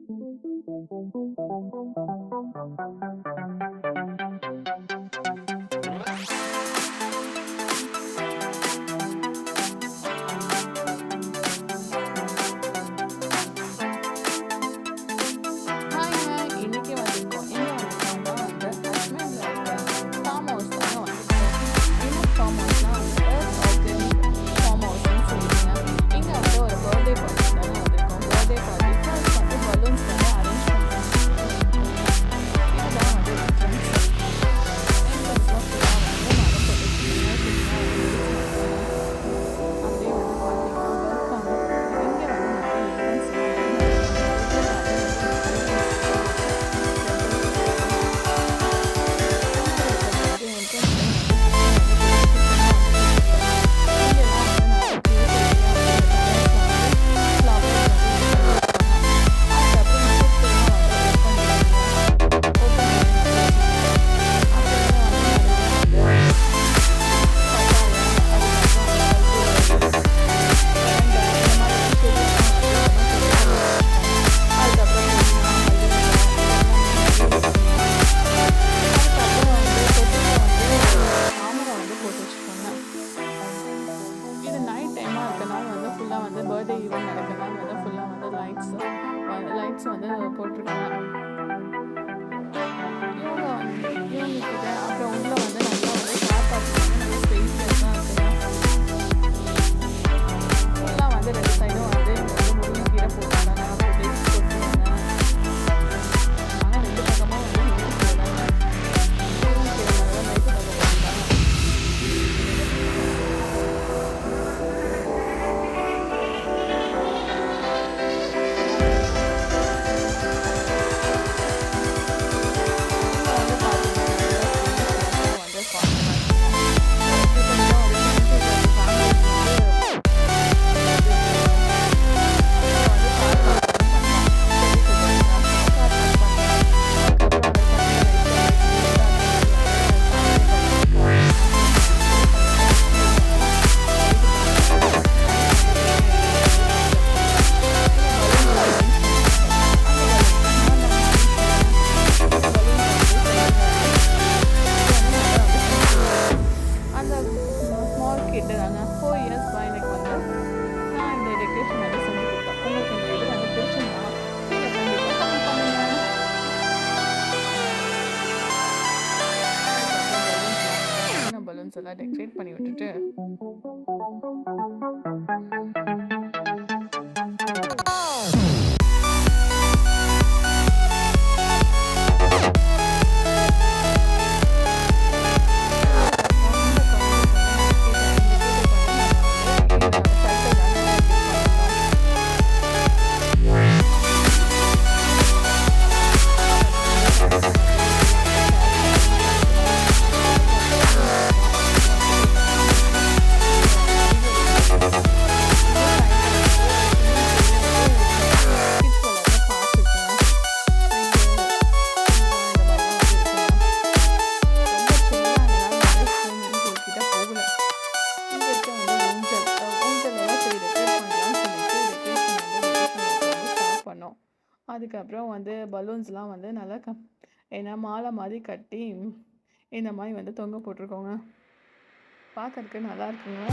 ஹாய்ங்க. இன்னைக்கு வந்திருக்கோம். எங்க வந்திருக்கோம்னா வந்து அஜ்மீர்ல இருக்க ஃபார்ம் ஹவுஸ் தாங்க வந்திருக்கோம். என்ன ஃபார்ம் ஹவுஸ்னா வந்து எர்த் ஆர்கானிக் ஃபார்ம் ஹவுஸ்ன்னு சொல்லுவாங்க. இங்க வந்து ஒரு பர்த்டே பார்ட்டி தாங்க வந்திருக்கோம். பர்த்டே பார்ட்டி ப்ளஸ் வந்து பலூன்ஸ் வந்து அரேஞ்ச் பண்ணுறாங்க. இதுதான் வந்து என்ட்ரன்ஸ். என்ட்ரன்ஸ்லாம் ஃபுல்லாக வந்து மரம் போட்டு க்ளீனாக க்ளீனாக வந்து அப்படியே வந்து பார்த்தீங்கன்னா வெல்கம். இங்கே வந்து நிறைய ஈவெண்ட்ஸ் எல்லாம் வந்து இது நைட் டைமாக இருக்கனால வந்து ஃபுல்லாக வந்து பர்த்டே ஈவெண்ட் நடக்கனால வந்து ஃபுல்லாக வந்து லைட்ஸ் வந்து போட்டிருக்காங்க. இவங்க கிட்ட அப்புறம் உள்ள வந்து நல்லா வந்து கார் பார்க்கிங் நல்ல ஸ்பேசியஸாக இருக்குங்க. ஃபுல்லாக வந்து ரெண்டு சைடும் வந்து இங்கே வந்து முருங்கைக்கீரை போட்டாங்க, அப்புறம் டெக்ஸ் போட்டுருவாங்க. ஆனால் ரெண்டு பக்கமாக வந்து முருங்கைக்கீரை தாங்க. முருங்கைக்கீரை மேலே லைட்டு பார்க்க போட்டுருக்காங்க. அந்த ஸ்மால் கிட்டு தாங்க 4 இயர்ஸ் பையனுக்கு வந்து நான் இந்த டெக்கரேஷன் வந்து செஞ்சு கொடுத்தேன். உங்களுக்கு இந்த இது வந்து பிடிச்சிருந்தா நீங்கள் கண்டிப்பாக கமெண்ட் பண்ணுங்க. பலூன்ஸ் எல்லாம் டெக்கரேட் பண்ணி விட்டுட்டு அதுக்கப்புறம் வந்து பலூன்ஸ்லாம் வந்து நல்லா ஏன்னா மாலை மாதிரி கட்டி இந்த மாதிரி வந்து தொங்க போட்டிருக்கோங்க. பார்க்கறதுக்கு நல்லா இருக்குங்க.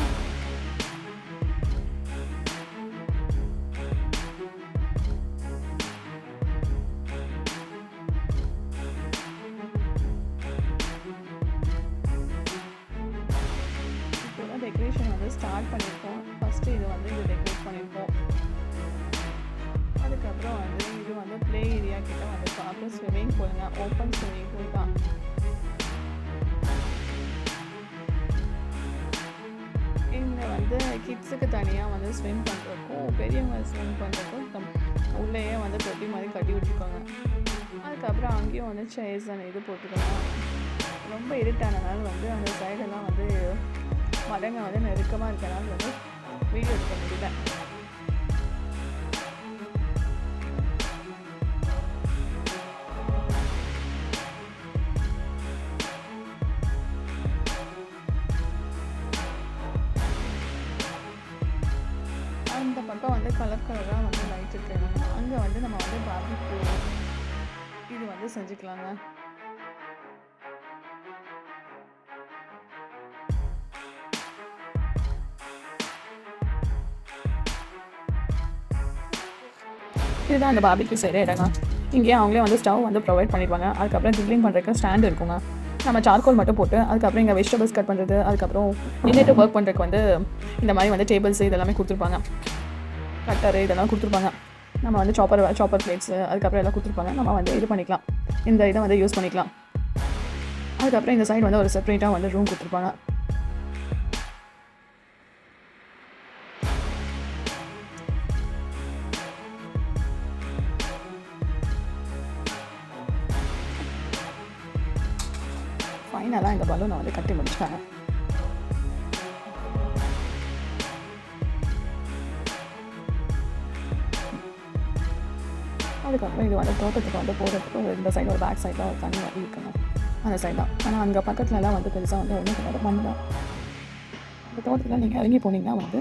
இப்போ டெக்கரேஷன் வந்து ஸ்டார்ட் பண்ணியிருக்கோம். ஃபஸ்ட்டு இது வந்து இது டெக்கரேட் பண்ணியிருக்கோம். அதுக்கப்புறம் வந்து இது வந்து ப்ளே ஏரியா கிட்ட வந்து அப்புறம் ஸ்விம்மிங் பூலுங்க, ஓப்பன் ஸ்விம்மிங் பூல் தான். இங்கே வந்து கிட்ஸுக்கு தனியாக வந்து ஸ்விம் பண்ணுறதுக்கும் பெரியவங்க ஸ்விம் பண்ணுறதுக்கும் உள்ளேயே வந்து தொட்டி மாதிரி கட்டி விட்டுருக்காங்க. அதுக்கப்புறம் அங்கேயும் வந்து சேர்ஸ் அந்த இது போட்டுருக்காங்க. ரொம்ப இருட்டானனால வந்து அந்த சைடெல்லாம் வந்து மரங்க வந்து நெருக்கமாக இருக்கனால வந்து வீடியோ எடுக்க முடியல. அந்த பக்கம் வந்து கலர் கலராக வந்து லைட் இருக்கு. அங்கே இங்கே வந்து நம்ம வந்து பார்பிக்யூ இது வந்து செஞ்சுக்கலாங்க. இதுதான் அந்த பார்பிக்யூ செய்கிற இடங்க. இங்கேயே அவங்களே வந்து ஸ்டவ் வந்து ப்ரொவைட் பண்ணிடுவாங்க. அதுக்கப்புறம் கிரில்லிங் பண்ணுறதுக்கு ஸ்டாண்ட் இருக்குங்க. நம்ம சார்கோல் மட்டும் போட்டு அதுக்கப்புறம் இங்கே வெஜிடபிள்ஸ் கட் பண்ணுறது, அதுக்கப்புறம் ரிலேட்டிவ் ஒர்க் பண்ணுறதுக்கு வந்து இந்த மாதிரி வந்து டேபிள்ஸ் இதெல்லாமே கொடுத்துருப்பாங்க. கட்டரு இதெல்லாம் கொடுத்துருப்பாங்க. நம்ம வந்து சாப்பர் பிளேட்ஸு அதுக்கப்புறம் எல்லாம் கொடுத்துருப்பாங்க. நம்ம வந்து இது பண்ணிக்கலாம், இந்த இதை வந்து யூஸ் பண்ணிக்கலாம். அதுக்கப்புறம் இந்த சைடு வந்து ஒரு செப்பரேட்டாக வந்து ரூம் கொடுத்துருப்பாங்க. ஃபைனலாக இந்த பலூனை வந்து கட்டி முடிச்சிட்டாங்க. அதுக்கப்புறம் இது வந்து தோட்டத்துக்கு வந்து போகிறதுக்கு இந்த சைடு ஒரு பேக் சைடில் ஒரு தண்ணி வந்து இருக்குங்க, அந்த சைடு தான். ஆனால் அங்கே பக்கத்துலலாம் வந்து பெருசாக வந்து ஒன்றும் கிடையாது, மண் தான். அந்த தோட்டத்தில் நீங்கள் இறங்கி போனீங்கன்னா வந்து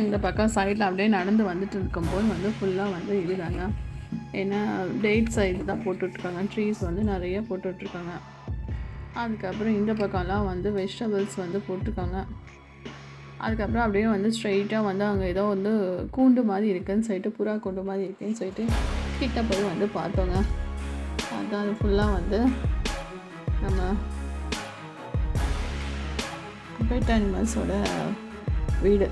இந்த பக்கம் சைடில் அப்படியே நடந்து வந்துட்டு இருக்கும்போது வந்து ஃபுல்லாக வந்து இதுதாங்க. ஏன்னா டேட் சைடு தான் போட்டுட்ருக்காங்க, ட்ரீஸ் வந்து நிறைய போட்டுட்ருக்காங்க. அதுக்கப்புறம் இந்த பக்கம்லாம் வந்து வெஜிடபிள்ஸ் வந்து போட்டிருக்காங்க. அதுக்கப்புறம் அப்படியே வந்து ஸ்ட்ரெயிட்டாக வந்து அங்கே ஏதோ வந்து கூண்டு மாதிரி இருக்குதுன்னு சொல்லிட்டு, புறா கூண்டு மாதிரி இருக்குதுன்னு சொல்லிட்டு கிட்ட போய் வந்து பார்த்தோங்க. அதுதான் அது ஃபுல்லாக வந்து நம்ம பெட் அனிமல்ஸோட வீடு.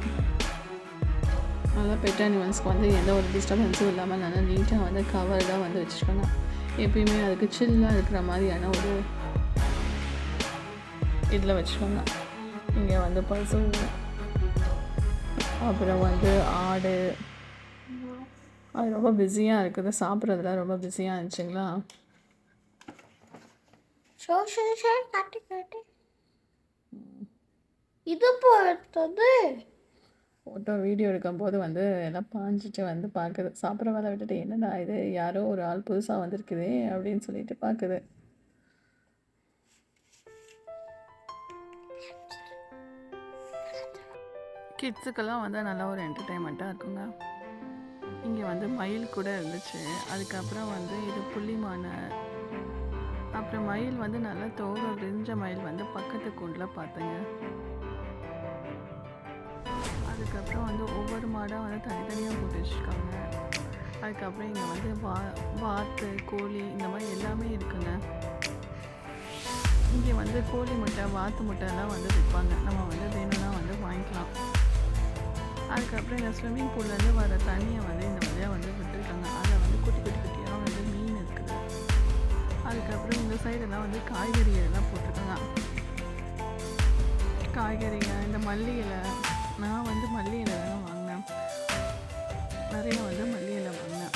நல்லா பெட் அனிமல்ஸ்க்கு வந்து எந்த ஒரு டிஸ்டர்பன்ஸும் இல்லாமல் நல்லா நீட்டாக வந்து கவர்டாக வந்து வச்சுருக்காங்க. எப்பயுமே அதுக்கு சில்லாக இருக்கிற மாதிரியான ஒரு இதில் வச்சுக்கோங்க. இங்கே வந்து பசு, அப்புறம் வந்து ஆடு, அது ரொம்ப பிஸியாக இருக்குது. சாப்பிட்றதுல ரொம்ப பிஸியாக இருந்துச்சுங்களா. இது போடுறது ஃபோட்டோ வீடியோ எடுக்கும்போது வந்து எல்லாம் பாஞ்சிட்டு வந்து பார்க்குது. சாப்பிட்ற வேலை விட்டுட்டு என்னடா இது, யாரோ ஒரு ஆள் புதுசாக வந்திருக்குதே அப்படின்னு சொல்லிட்டு பார்க்குது. கிட்ஸுக்கெல்லாம் வந்து நல்லா ஒரு என்டர்டெயின்மெண்ட்டாக இருக்குங்க. இங்கே வந்து மயில் கூட இருந்துச்சு. அதுக்கப்புறம் வந்து இது புள்ளிமான, அப்புறம் மயில் வந்து நல்லா தோகை விரிஞ்ச மயில் வந்து பக்கத்து கூண்டில் பார்த்தேங்க. அதுக்கப்புறம் வந்து ஒவ்வொரு மாடாக வந்து தனித்தனியாக போட்டு வச்சுருக்காங்க. அதுக்கப்புறம் இங்கே வந்து வாத்து, கோழி இந்த மாதிரி எல்லாமே இருக்குங்க. இங்கே வந்து கோழி முட்டை, வாத்து முட்டைலாம் வந்து விற்பாங்க. நம்ம வந்து வேணும்னா வந்து வாங்கிக்கலாம். அதுக்கப்புறம் இந்த ஸ்விம்மிங் பூல்லேருந்து வர தண்ணியை வந்து இந்த வழியாக வந்து விட்டுருக்காங்க. அதில் வந்து குட்டி குட்டி குட்டியாக வந்து மீன் இருக்குது. அதுக்கப்புறம் இந்த சைடெல்லாம் வந்து காய்கறி எல்லாம் போட்டிருக்காங்க. காய்கறிங்க, இந்த மல்லி இலை, நான் வந்து மல்லி இலை தானே வாங்கினேன், நிறைய வந்து மல்லி இலை வாங்கினேன்.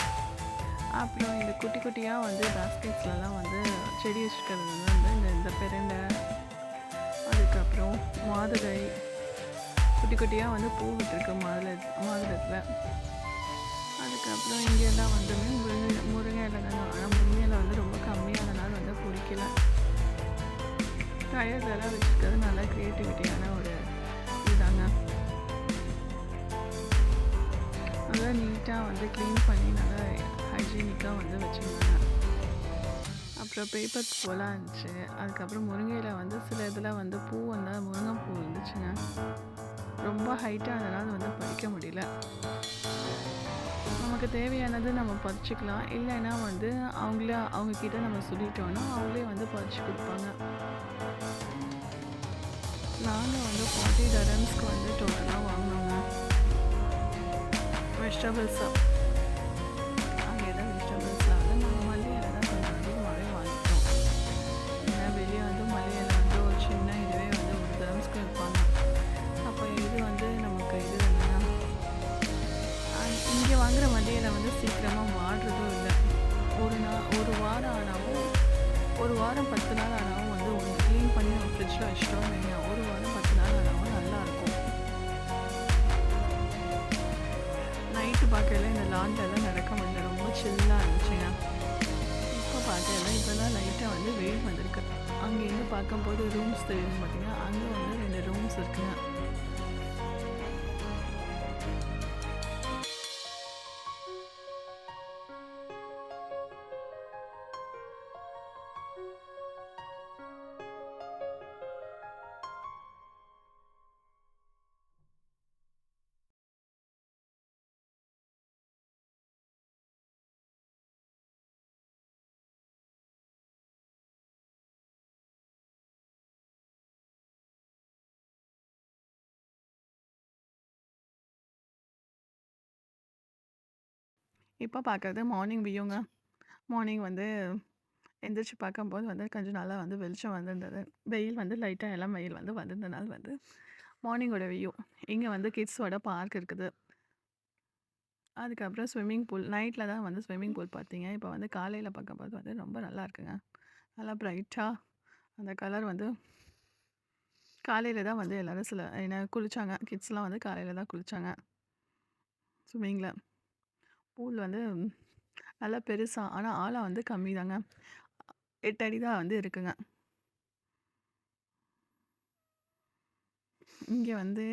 அப்புறம் இந்த குட்டி குட்டியாக வந்து பாஸ்கெட்ஸ்லாம் வந்து செடி வச்சுருக்கிறது வந்து இந்த பெரண்டை, அதுக்கப்புறம் மாதுளை குட்டி குட்டியாக வந்து பூ விட்டுருக்கு மாதுளத்தில். அதுக்கப்புறம் இங்கெல்லாம் வந்து முருங்கை இலை தானே, ஆனால் முருங்கை இலை வந்து ரொம்ப கம்மியானனால வந்து பிடிக்கல. டயர்ஸெல்லாம் வச்சுருக்கிறது நல்லா க்ரியேட்டிவிட்டியான ஒரு இதுதாங்க. நல்லா நீட்டாக வந்து க்ளீன் பண்ணி நல்லா ஹைஜீனிக்காக வந்து வச்சுருந்தாங்க. அப்புறம் பேப்பர் பூவெல்லாம் இருந்துச்சு. அதுக்கப்புறம் முருங்கையில் வந்து சில இதில் வந்து பூ வந்தால் முருங்கைப்பூ இருந்துச்சுங்க. ரொம்ப ஹைட்டாக அதனால் வந்து பறிக்க முடியல. நமக்கு தேவையானது நம்ம பறிச்சுக்கலாம், இல்லைன்னா வந்து அவங்கக்கிட்ட நம்ம சொல்லிட்டோன்னா அவங்களே வந்து பறிச்சு கொடுப்பாங்க. நாங்கள் வந்து 40 dirhamsக்கு வந்து டோட்டலாக வாங்கினோங்க வெஜிடபிள்ஸை. அங்கே தான் வெஜிடபிள்ஸில் வந்து நம்ம மல்லி இலை தான் கொஞ்சம் அதிகமாகவே வாங்கிட்டோம். ஏன்னா வெளியே வந்து மல்லி இலை வந்து ஒரு சின்ன இதுவே வந்து ஒரு dirhamsக்கு இருப்பாங்க. அப்போ இது வந்து நமக்கு இது என்னன்னா, இங்கே வாங்குகிற மல்லி இலை வந்து சீக்கிரமாக வாடுறதும் இல்லை. ஒரு வாரம் ஆனாலும், ஒரு வாரம் 10 நாள் ஆனாலும் வந்து ஒன்று க்ளீன் பண்ணி நம்ம ஃப்ரிட்ஜில் வச்சிட்டோம் இல்லையா, ஒரு வாரம் 10 நாள் ஆனாலும் நல்லாயிருக்கும். நைட்டு பார்க்கல இந்த லாண்டெல்லாம் நடக்க முடியல, ரொம்ப சில்லாக இருந்துச்சுங்க. இப்போ பார்க்கல இப்போதான் லைட்டாக வந்து வெயில் வந்திருக்கு. அங்கேருந்து பார்க்கும்போது ரூம்ஸ் தெரியும் பார்த்தீங்கன்னா, அங்கே வந்து 2 ரூம்ஸ் இருக்குங்க. இப்போ பார்க்குறது மார்னிங் வியூங்க. மார்னிங் வந்து எந்திரிச்சு பார்க்கும்போது வந்து கொஞ்சம் நல்லா வந்து வெளிச்சம் வந்திருந்தது. வெயில் வந்து லைட்டாக இளம் வெயில் வந்து வந்திருந்தனால வந்து மார்னிங்கோட வியூ. இங்கே வந்து கிட்ஸோட பார்க் இருக்குது. அதுக்கப்புறம் ஸ்விம்மிங் பூல். நைட்டில் தான் வந்து ஸ்விம்மிங் பூல் பார்த்தீங்க. இப்போ வந்து காலையில் பார்க்கும்போது வந்து ரொம்ப நல்லா இருக்குங்க. நல்லா பிரைட்டாக அந்த கலர் வந்து காலையில் தான் வந்து எல்லோரும் குளித்தாங்க. கிட்ஸ்லாம் வந்து காலையில் தான் குளித்தாங்க ஸ்விம்மிங்கில். பூல் வந்து நல்லா பெருசா, ஆனால் ஆழம் வந்து கம்மி தாங்க. 8 அடி தான் வந்து இருக்குங்க. இங்கே வந்து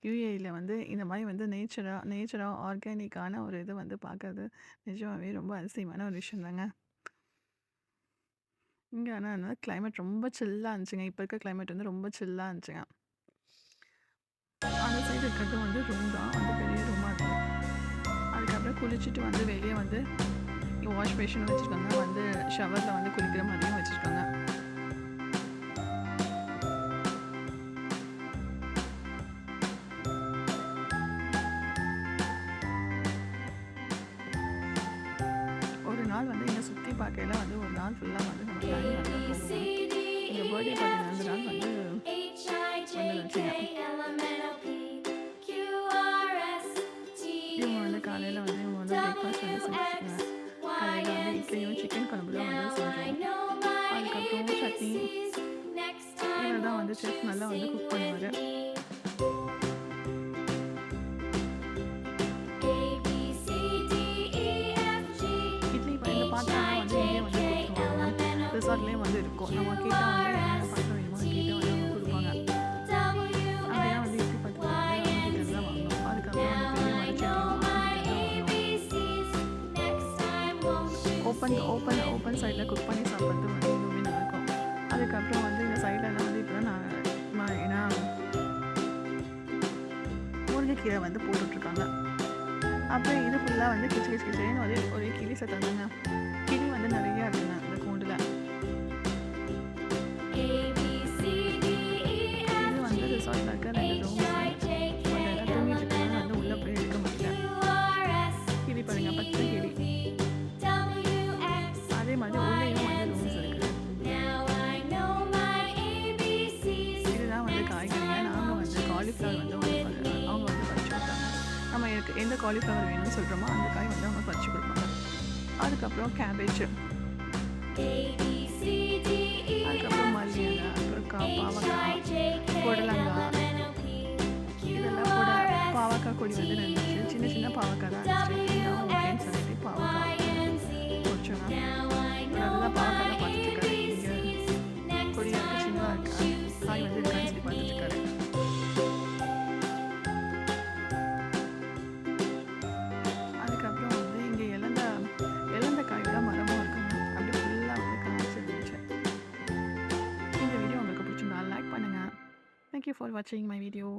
யுஏஇல வந்து இந்த மாதிரி வந்து நேச்சரா ஆர்கானிக்கான ஒரு இது வந்து பார்க்கறது நிஜமாவே ரொம்ப அதிசயமான ஒரு விஷயம் தாங்க. இங்கே ஆனால் கிளைமேட் ரொம்ப சில்லாக இருந்துச்சுங்க. இப்போ இருக்க கிளைமேட் வந்து ரொம்ப சில்லாக இருந்துச்சுங்க. அந்த சைடு இருக்கிறது வந்து ரூம் தான், வந்து பெரிய ரூமாக இருக்குது. அதுக்கப்புறம் குளிச்சுட்டு வந்து வெளியே வந்து வாஷ் பேஷன் வச்சுருக்காங்க. வந்து ஷவரில் வந்து குளிக்கிற மாதிரியும் வச்சுருக்காங்க. ஒரு நாள் வந்து இங்கே சுற்றி பார்க்கையில வந்து ஒரு நாள் ஃபுல்லாக வந்து நம்ம பிளான் பண்ண போவோம். எங்கள் பர்த்டே பார்ட்டி நடந்த நாள் வந்து வந்துருச்சுங்க. இவங்க வந்து காலையில் வந்து இவங்க வந்து பிரேக்ஃபாஸ்ட் வந்து செஞ்சுருக்காங்க. காலையில் வந்து இட்லியும் சிக்கன் குழம்புலாம் வந்து செஞ்சோம். அதுக்கப்புறம் சட்னி. இவர் தான் வந்து செஃப் நல்லா வந்து குக் பண்ணுவார். இட்லி இந்த பாத்திரம்லாம் வந்து இங்கே வந்து கொடுத்துருவாங்க. ரிசார்ட்லேயும் வந்து இருக்கும். நம்ம கேட்டால் வந்து என்ன பாத்திரம் வேணுமோ கேட்டால் வந்து அவங்க கொடுப்பாங்க. அப்படியே வந்து இட்லி பாத்திரம் வந்து அவங்க கிட்ட தான் வாங்கணும். அதுக்கப்புறம் ஓப்பன் சைடில் குக் பண்ணி சாப்பிட்றது வந்து இன்னுமே நல்லாயிருக்கும். அதுக்கப்புறம் வந்து இந்த சைட்லலாம் வந்து இப்போ நான் ஏன்னா முருங்கைக்கீரை வந்து போட்டுட்ருக்காங்க. அப்புறம் இது ஃபுல்லாக வந்து கிச்சேன்னு ஒரே கிளி சத்தம் தாங்க. கிளி வந்து நிறையா இருக்குங்க அந்த கூண்டில். இது வந்து ரிசார்ட்டில் இருக்க 2 ரூம்ஸ். பட் எல்லாம் தூங்கிட்டு இருக்காங்க, வந்து உள்ளே போய் எடுக்க முடியல. கிளி பாருங்க, பச்சை கிளி. அதே மாதிரி உள்ளேயும் வந்து ரூம்ஸ் இருக்குது. இதுதான் வந்து காய்கறிங்க. நாங்கள் வந்து காலிஃப்ளவர் வந்து அவங்க வந்து பறிச்சு கொடுத்தாங்க. நம்ம எந்த காலிஃப்ளவர் வேணும்னு சொல்கிறோமோ அந்த காய் வந்து அவங்க பறிச்சு கொடுப்பாங்க. அதுக்கப்புறம் கேபேஜ், அதுக்கப்புறம் மல்லி இலை, அப்புறம் பாவக்காய், புடலங்காய், இதெல்லாம் கூட பாவக்காய் கொடி வந்து இருந்துச்சு. சின்ன சின்ன பாவக்காய் தான் இருந்துச்சு. ஓகேன்னு சொல்லிட்டு பாவக்காய் பொறிச்சோங்க. நல்லா பாவக்காய் பார்த்துட்டு இருக்காரு. இங்கே கொடியாக இருக்கு, சின்னதாக இருக்கா, காய் வந்து இருக்கான்னு சொல்லி பார்த்துட்டு இருக்காரு. அதுக்கப்புறம் வந்து இங்கே இழந்த காயோட மரமும் இருக்குங்க. அப்படி ஃபுல்லாக வந்து காய்ச்சி இருந்துச்சு. இந்த வீடியோ உங்களுக்கு பிடிச்சிருந்தா லைக் பண்ணுங்கள். தேங்க்யூ ஃபார் வாட்சிங் மை வீடியோ.